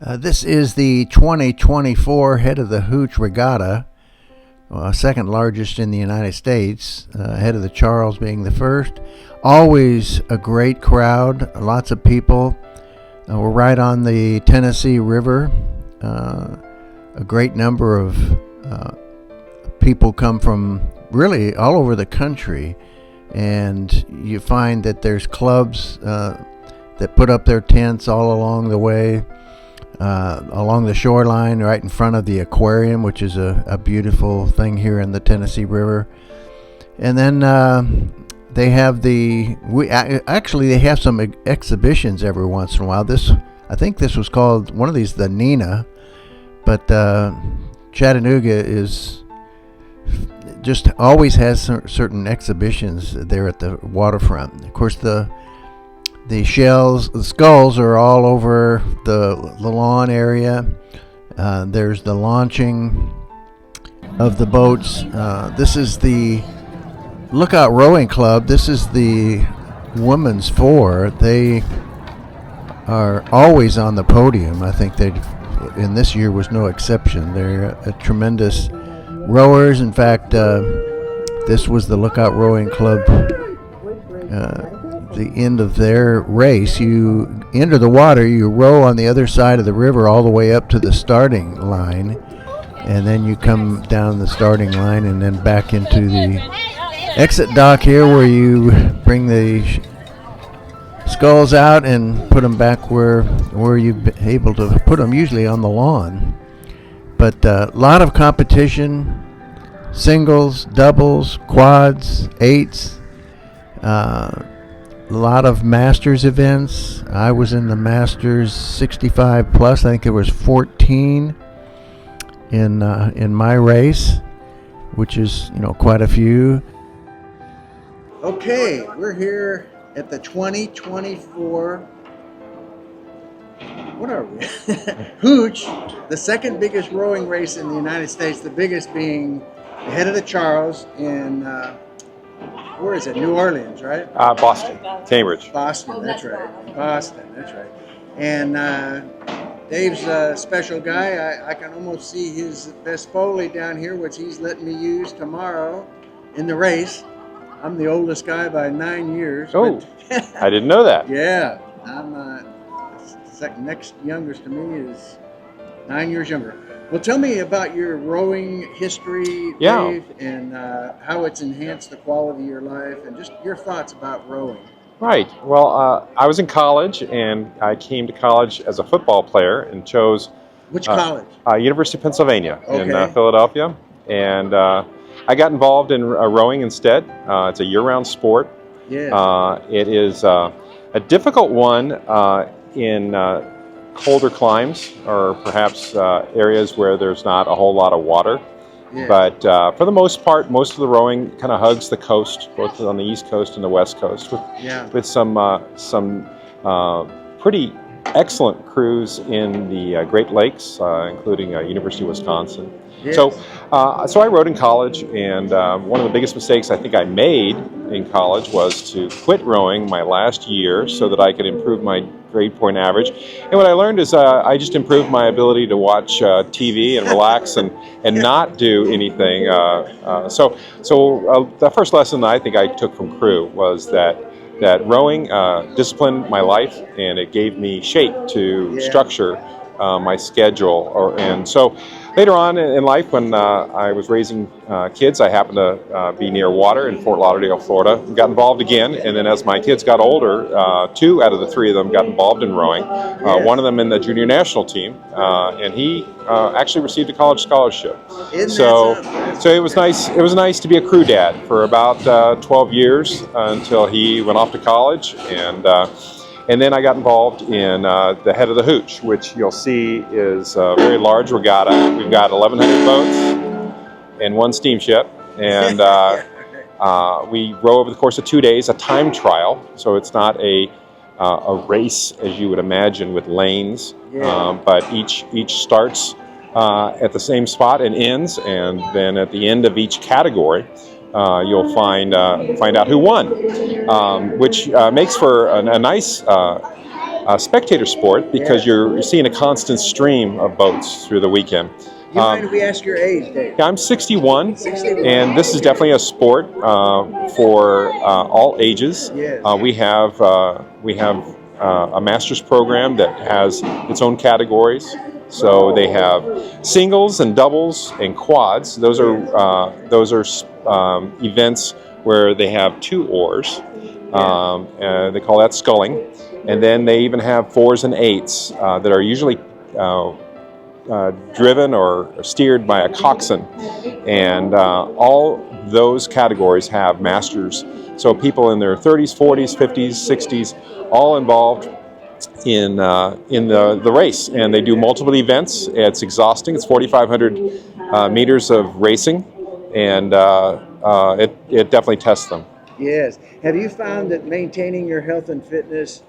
This is the 2024 Head of the Hooch Regatta, second largest in the United States, Head of the Charles being the first. Always a great crowd, lots of people. We're right on the Tennessee River. A great number of people come from really all over the country, and you find that there's clubs that put up their tents all along the way. Along the shoreline, right in front of the aquarium, which is a beautiful thing here in the Tennessee River. And then they have they have some exhibitions every once in a while. I think this was called one of these the Nina, but Chattanooga is just always has certain exhibitions there at the waterfront. Of course, the skulls are all over the lawn area. There's the launching of the boats. This is the Lookout Rowing Club. This is the women's four. They are always on the podium. I think in this year was no exception. They're tremendous rowers. In fact, this was the Lookout Rowing Club. The end of their race, you enter the water, you row on the other side of the river all the way up to the starting line, and then you come down the starting line and then back into the exit dock here, where you bring the skulls out and put them back where you've been able to put them, usually on the lawn. But a lot of competition, singles, doubles, quads, eights, a lot of Masters events. I was in the Masters 65 plus. I think there was 14 in my race, which is quite a few. Okay, we're here at the 2024. What are we? Hooch, the second biggest rowing race in the United States. The biggest being the Head of the Charles in. Where is it? New Orleans, right? Boston. Cambridge. Boston, that's right. Boston, that's right. And Dave's a special guy. I can almost see his best Foley down here, which he's letting me use tomorrow in the race. I'm the oldest guy by 9 years. Oh, I didn't know that. Yeah, I'm next youngest to me is 9 years younger. Well, tell me about your rowing history, Dave, and how it's enhanced the quality of your life, and just your thoughts about rowing. Right. Well, I was in college, and I came to college as a football player and chose... Which college? University of Pennsylvania in Okay. Philadelphia. And I got involved in rowing instead. It's a year-round sport. Yeah. It is a difficult one in... colder climes, or perhaps areas where there's not a whole lot of water. Yeah. But for the most part, most of the rowing kind of hugs the coast, both on the East Coast and the West Coast, with some pretty excellent crews in the Great Lakes, including University of Wisconsin. Yes. So I rowed in college, and one of the biggest mistakes I think I made in college was to quit rowing my last year so that I could improve my grade point average. And what I learned is I just improved my ability to watch TV and relax and not do anything. So the first lesson that I think I took from crew was that rowing disciplined my life, and it gave me shape to structure my schedule. And so later on in life, when I was raising kids, I happened to be near water in Fort Lauderdale, Florida. Got involved again, and then as my kids got older, 2 out of the 3 of them got involved in rowing. One of them in the junior national team, and he actually received a college scholarship. So it was nice. It was nice to be a crew dad for about 12 years until he went off to college, and then I got involved in the Head of the Hooch, which you'll see is a very large regatta. We've got 1,100 boats and 1 steamship, and we row over the course of 2 days, a time trial. So it's not a race as you would imagine with lanes, but each starts at the same spot and ends, and then at the end of each category, you'll find out who won, which makes for a nice spectator sport because you're seeing a constant stream of boats through the weekend. You mind if we ask your age, Dave? I'm 61, 61. and this is definitely a sport for all ages. Yes. We have a master's program that has its own categories. So they have singles and doubles and quads. Those are events where they have 2 oars. They call that sculling. And then they even have 4s and 8s that are usually driven or steered by a coxswain. And all those categories have masters. So people in their 30s, 40s, 50s, 60s, all involved in the race, and they do multiple events. It's exhausting. It's 4,500 meters of racing, and it definitely tests them. Yes. Have you found that maintaining your health and fitness,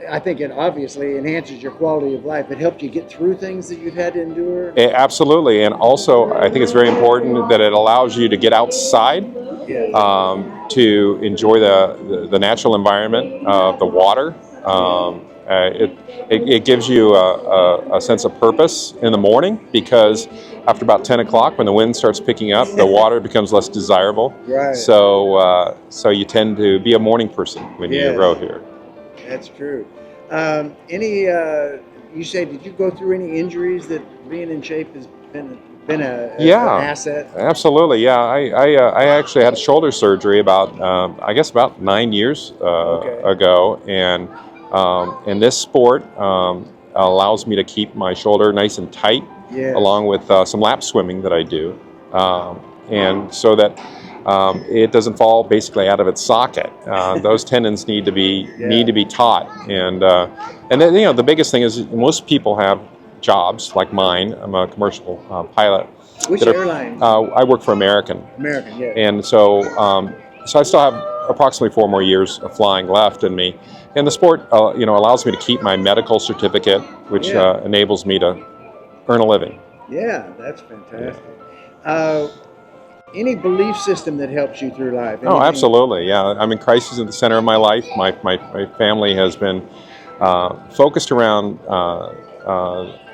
I think it obviously enhances your quality of life. It helped you get through things that you've had to endure? Absolutely, and also I think it's very important that it allows you to get outside, to enjoy the natural environment of the water. It gives you a sense of purpose in the morning, because after about 10 o'clock, when the wind starts picking up, the water becomes less desirable. Right. So you tend to be a morning person when you row here. That's true. You say, did you go through any injuries that being in shape has been an asset? Absolutely. Yeah, I actually had a shoulder surgery about 9 years ago, and this sport allows me to keep my shoulder nice and tight, along with some lap swimming that I do, and so that it doesn't fall basically out of its socket. Those tendons need to be taut, and then the biggest thing is most people have jobs like mine. I'm a commercial pilot. Which airline? I work for American. American, yeah. And so I still have approximately 4 more years of flying left in me. And the sport, allows me to keep my medical certificate, which enables me to earn a living. Yeah, that's fantastic. Any belief system that helps you through life? Oh, absolutely. Yeah, I'm in crisis at the center of my life. My family has been focused around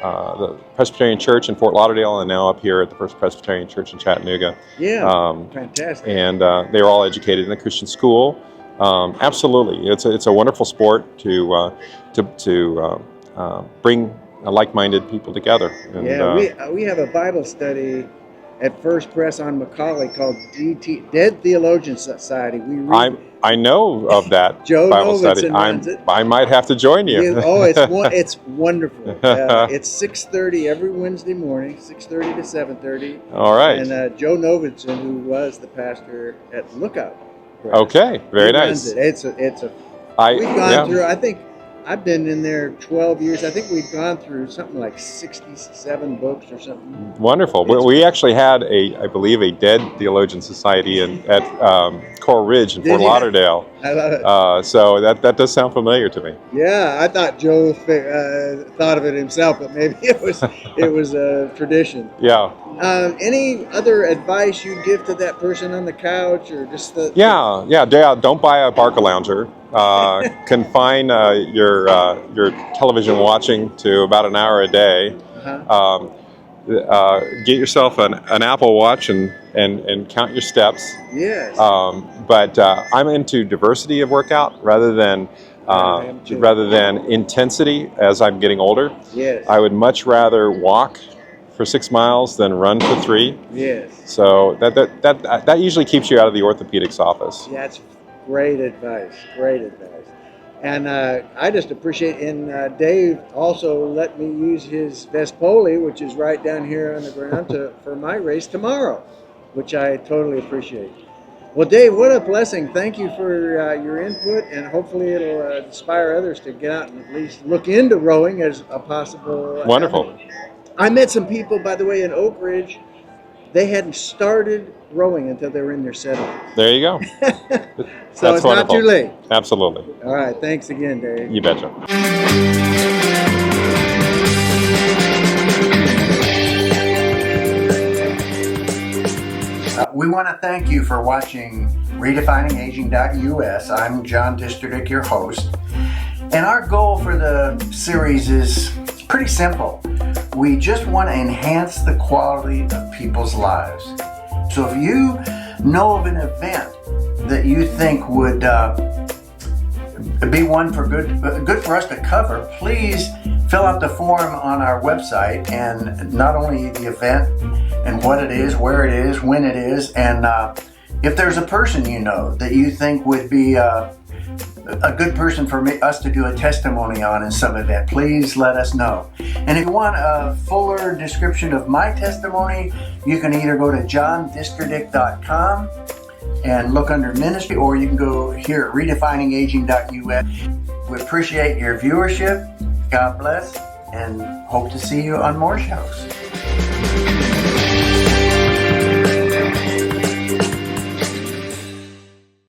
the Presbyterian Church in Fort Lauderdale, and now up here at the First Presbyterian Church in Chattanooga. Yeah, fantastic. And they were all educated in a Christian school. Absolutely, it's a wonderful sport to bring like-minded people together. And, we have a Bible study at First Pres on Macaulay called Dead Theologian Society. I know of that Joe Bible Novitzon study. runs it. I might have to join you. It's wonderful. It's 6:30 every Wednesday morning, 6:30 to 7:30. All right. And Joe Novitzon, who was the pastor at Lookout Press, okay, very nice. We've gone through. I think I've been in there 12 years. I think we've gone through something like 67 books or something. Wonderful. We actually had I believe a Dead Theologian Society at Coral Ridge in Fort Lauderdale. I love it. So that does sound familiar to me. Yeah, I thought Joe thought of it himself, but maybe it was a tradition. Yeah. Any other advice you'd give to that person on the couch, or just Dad, don't buy a Barcalounger. Confine your television watching to about an hour a day. Get yourself an Apple Watch and count your steps. Yes. But I'm into diversity of workout rather than intensity as I'm getting older. Yes. I would much rather walk for 6 miles than run for 3. Yes. So that usually keeps you out of the orthopedics office. Yeah, that's great advice. Great advice. And I just appreciate, and Dave also let me use his Vespoli, which is right down here on the ground, for my race tomorrow, which I totally appreciate. Well, Dave, what a blessing. Thank you for your input, and hopefully it'll inspire others to get out and at least look into rowing as a possible... Wonderful. I met some people, by the way, in Oak Ridge. They hadn't started rowing until they were in their 70s. There you go. So it's wonderful. Not too late. Absolutely. All right. Thanks again, Dave. You betcha. We want to thank you for watching RedefiningAging.us. I'm John Disterdick, your host. And our goal for the series is pretty simple. We just want to enhance the quality of people's lives. So if you know of an event that you think would be one for good for us to cover, please fill out the form on our website, and not only the event and what it is, where it is, when it is, and if there's a person you know that you think would be a good person for us to do a testimony on in some event, please let us know. And if you want a fuller description of my testimony, you can either go to johndisterdick.com and look under ministry, or you can go here at redefiningaging.us. We appreciate your viewership. God bless, and hope to see you on more shows.